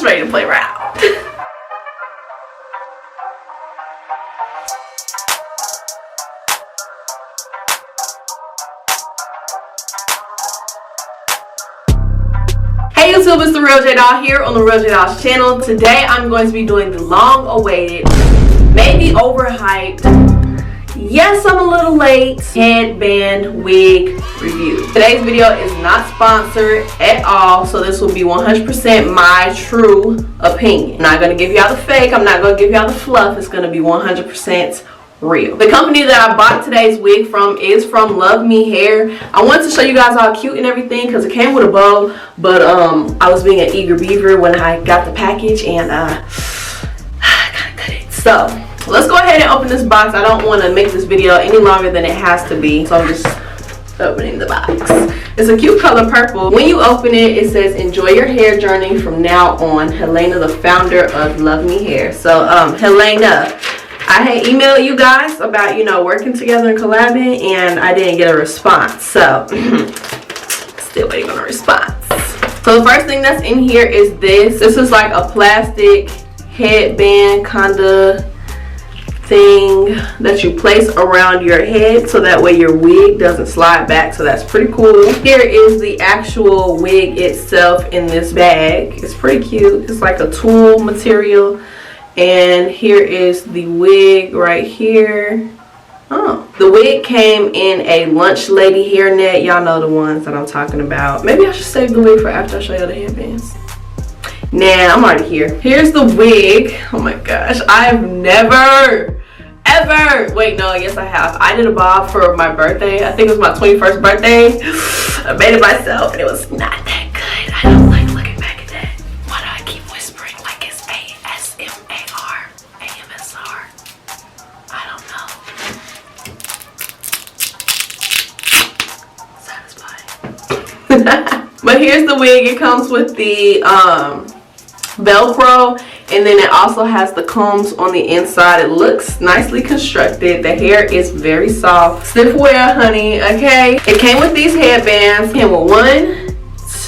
just ready to play around. Hey YouTube, it's TheRealJDoll here on TheRealJDoll's channel. Today I'm going to be doing the long-awaited, maybe overhyped, yes I'm a little late, headband wig review. Today's video is not sponsored at all, so this will be 100% my true opinion. I'm not going to give y'all the fake, I'm not going to give y'all the fluff, it's going to be 100% real. The company that I bought today's wig from is from LuvMMehair. I wanted to show you guys all cute and everything because it came with a bow, but I was being an eager beaver when I got the package and I gotta cut it. So let's go ahead and open this box. I don't want to make this video any longer than it has to be, so I'm just opening the box. It's a cute color purple. When you open it, it says enjoy your hair journey from now on, Helena, the founder of LuvMMehair. So Helena, I had emailed you guys about, you know, working together and collabing, and I didn't get a response. So, still waiting on a response. So the first thing that's in here is this. This is like a plastic headband kind of thing that you place around your head so that way your wig doesn't slide back. So that's pretty cool. Here is the actual wig itself in this bag. It's pretty cute. It's like a tulle material. And here is the wig right here. Oh, the wig came in a lunch lady hairnet. Y'all know the ones that I'm talking about. Maybe I should save the wig for after I show you the headbands. Nah, I'm already here. Here's the wig. Oh my gosh, I've never ever, wait, no, yes I have. I did a bob for my birthday. I think it was my 21st birthday. I made it myself and it was not that good. I don't like looking back at that. Why do I keep whispering like it's ASMAR, AMSR? I don't know. Satisfying. But here's the wig. It comes with the Velcro, and then it also has the combs on the inside. It looks nicely constructed. The hair is very soft. Stiff wear, honey, okay? It came with these headbands. It came with 1,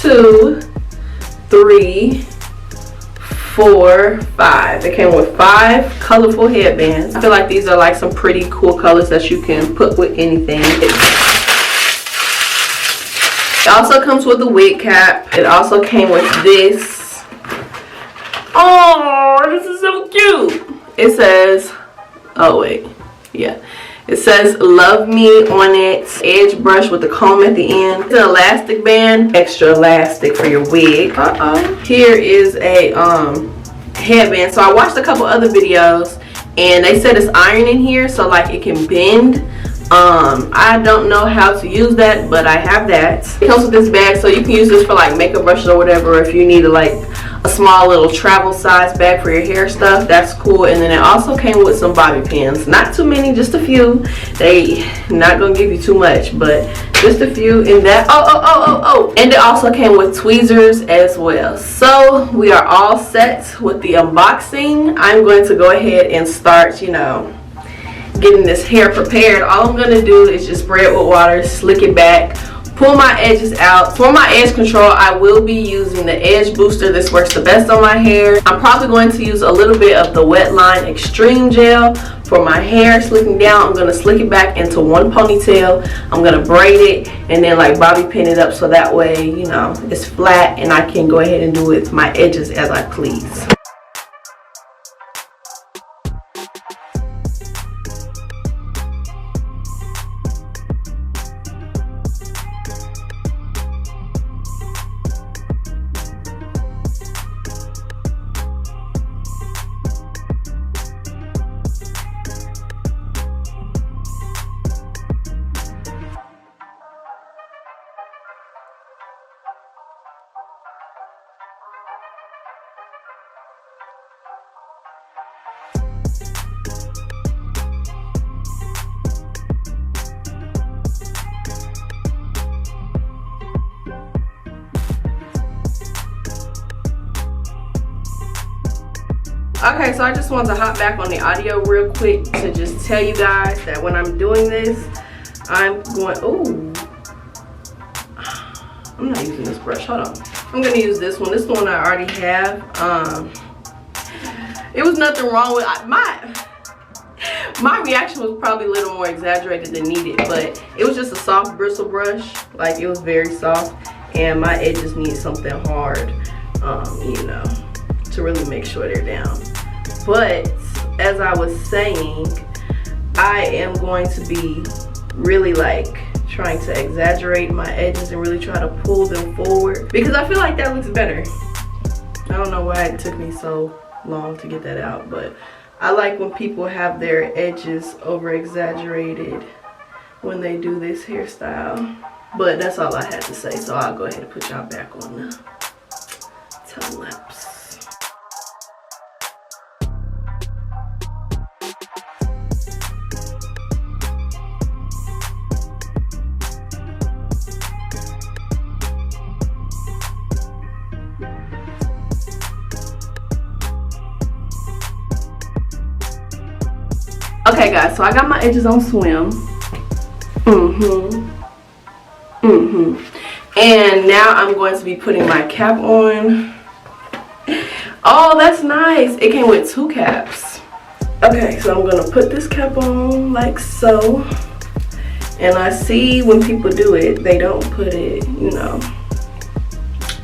2, 3, 4, 5. It came with 5 colorful headbands. I feel like these are like some pretty cool colors that you can put with anything. It also comes with a wig cap. It also came with this. Oh, this is so cute. It says, oh wait, yeah. It says love me on it. Edge brush with the comb at the end. It's an elastic band, extra elastic for your wig. Here is a headband. So I watched a couple other videos and they said it's iron in here, so like it can bend. I don't know how to use that, but I have that. It comes with this bag, so you can use this for like makeup brushes or whatever. If you need like a small little travel size bag for your hair stuff, that's cool. And then it also came with some bobby pins. Not too many, just a few. They not gonna give you too much, but just a few in that. And it also came with tweezers as well. So we are all set with the unboxing. I'm going to go ahead and start, you know, getting this hair prepared. All I'm gonna do is just spray it with water, slick it back, pull my edges out. For my edge control, I will be using the edge booster. This works the best on my hair. I'm probably going to use a little bit of the Wetline Extreme Gel for my hair slicking down. I'm gonna slick it back into one ponytail. I'm gonna braid it and then like bobby pin it up so that way, you know, it's flat and I can go ahead and do with my edges as I please. Okay, so I just wanted to hop back on the audio real quick to just tell you guys that when I'm doing this, I'm going, ooh, I'm not using this brush, hold on. I'm gonna use this one. This is the one I already have. It was nothing wrong with my reaction was probably a little more exaggerated than needed, but it was just a soft bristle brush. Like, it was very soft, and my edges need something hard, you know, to really make sure they're down. But as I was saying, I am going to be really like trying to exaggerate my edges and really try to pull them forward, because I feel like that looks better. I don't know why it took me so long to get that out, but I like when people have their edges over exaggerated when they do this hairstyle. But that's all I had to say, so I'll go ahead and put y'all back on the time lapse. Okay guys, so I got my edges on swim. And now I'm going to be putting my cap on. Oh, that's nice. It came with 2 caps. Okay, so I'm gonna put this cap on like so. And I see when people do it, they don't put it, you know,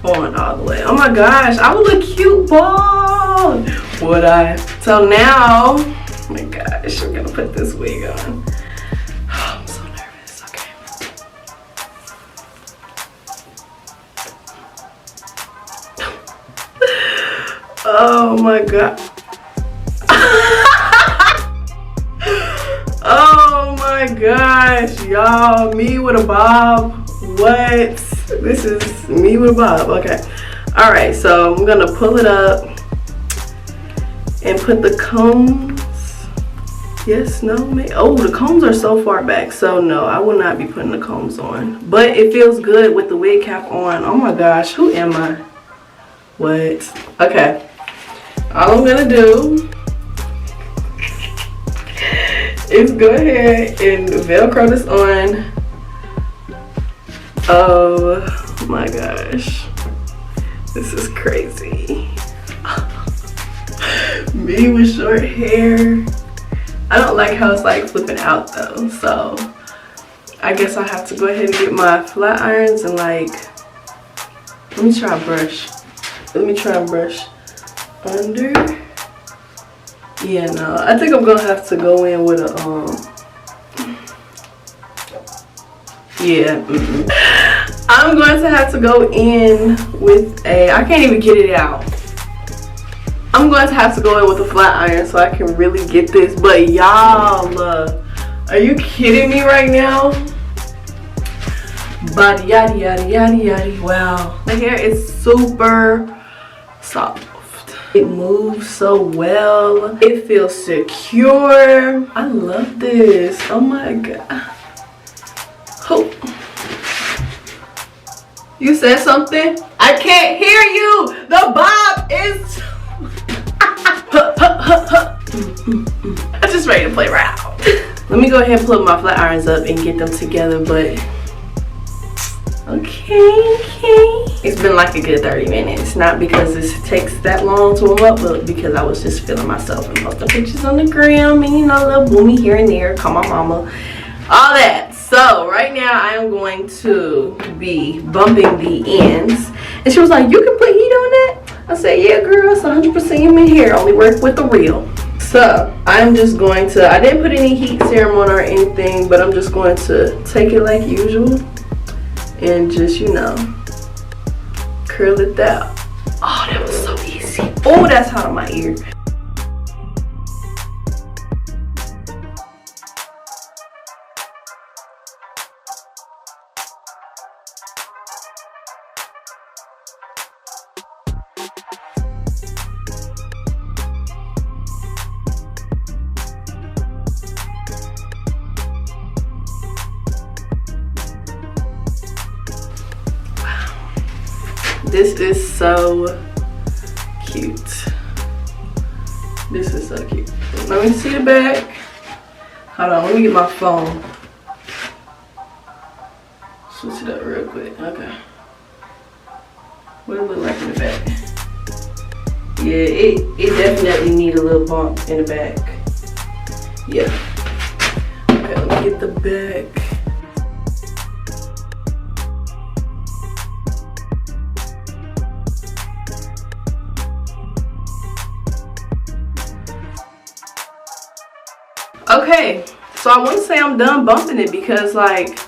on all the way. Oh my gosh, I would look cute bald, would I? So now, oh my gosh, we're gonna put this wig on. Oh, I'm so nervous. Okay. Oh my god. Oh my gosh, y'all. Me with a bob. What? This is me with a bob. Okay. Alright, so I'm gonna pull it up and put the combs. Yes, no, maybe. Oh, the combs are so far back, so no, I will not be putting the combs on. But it feels good with the wig cap on. Oh my gosh, who am I? What? Okay, all I'm gonna do is go ahead and Velcro this on. Oh my gosh, this is crazy. Me with short hair. I don't like how it's like flipping out though, so I guess I have to go ahead and get my flat irons and like, let me try a brush. Let me try and brush under. Yeah, no, I think I'm gonna have to go in with a yeah. I'm going to have to go in with a, I can't even get it out. I'm going to have to go in with a flat iron so I can really get this. But y'all, are you kidding me right now? Body yaddy yaddy yaddy yaddy. Wow. My hair is super soft. It moves so well. It feels secure. I love this. Oh my god. Oh. You said something? I can't hear you. The bob is I'm just ready to play around. Let me go ahead and put my flat irons up and get them together, but okay. It's been like a good 30 minutes. Not because this takes that long to warm up, but because I was just feeling myself and posting pictures on the gram and, you know, a little boomy here and there, call my mama, all that. So right now I am going to be bumping the ends. And she was like, you can put heat on that? I said, yeah girl, it's 100% human hair, only work with the real. So I'm just going to, I didn't put any heat serum on or anything, but I'm just going to take it like usual and just, you know, curl it out. Oh, that was so easy. Oh, that's hot on my ear. This is so cute. This is so cute. Let me see the back. Hold on, let me get my phone. Switch it up real quick. Okay. What it look like in the back? Yeah, it definitely need a little bump in the back. Yeah. Okay, let me get the back. Okay, so I wouldn't say I'm done bumping it because like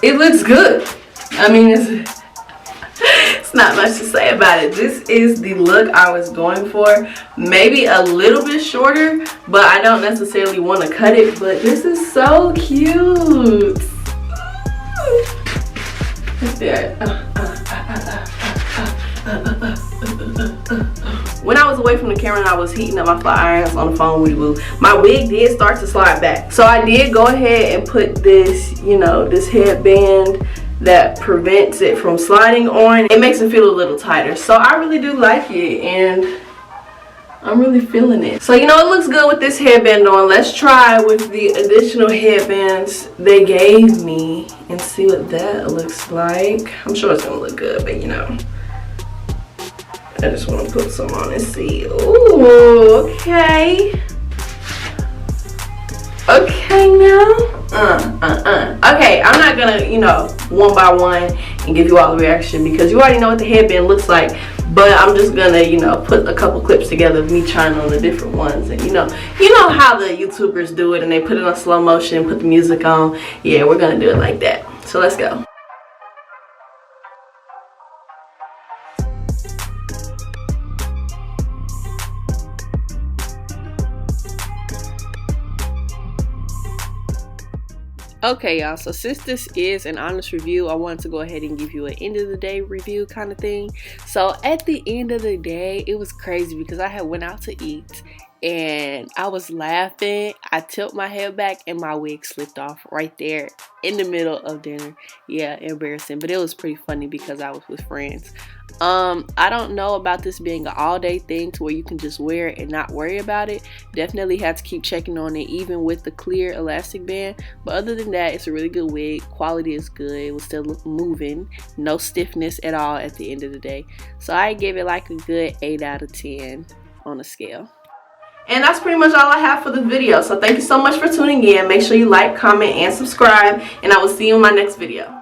it looks good. I mean, it's not much to say about it. This is the look I was going for. Maybe a little bit shorter, but I don't necessarily want to cut it. But this is so cute. When I was away from the camera and I was heating up my flat irons on the phone with Boo, my wig did start to slide back. So I did go ahead and put this, you know, this headband that prevents it from sliding on. It makes it feel a little tighter. So I really do like it and I'm really feeling it. So, you know, it looks good with this headband on. Let's try with the additional headbands they gave me and see what that looks like. I'm sure it's gonna look good, but you know, I just want to put some on and see. Ooh, okay. Okay now. Okay, I'm not gonna, you know, one by one and give you all the reaction because you already know what the headband looks like. But I'm just gonna, you know, put a couple clips together of me trying on the different ones. And you know how the YouTubers do it and they put it on slow motion, put the music on. Yeah, we're gonna do it like that. So let's go. Okay, y'all, so since this is an honest review, I wanted to go ahead and give you an end of the day review kind of thing. So at the end of the day, it was crazy because I had went out to eat and I was laughing. I tilted my head back and my wig slipped off right there in the middle of dinner. Yeah, embarrassing, but it was pretty funny because I was with friends. I don't know about this being an all-day thing to where you can just wear it and not worry about it. Definitely have to keep checking on it even with the clear elastic band, but other than that, it's a really good wig. Quality is good. It was still moving, no stiffness at all at the end of the day. So I gave it like a good 8 out of 10 on a scale. And that's pretty much all I have for the video. So thank you so much for tuning in. Make sure you like, comment, and subscribe, and I will see you in my next video.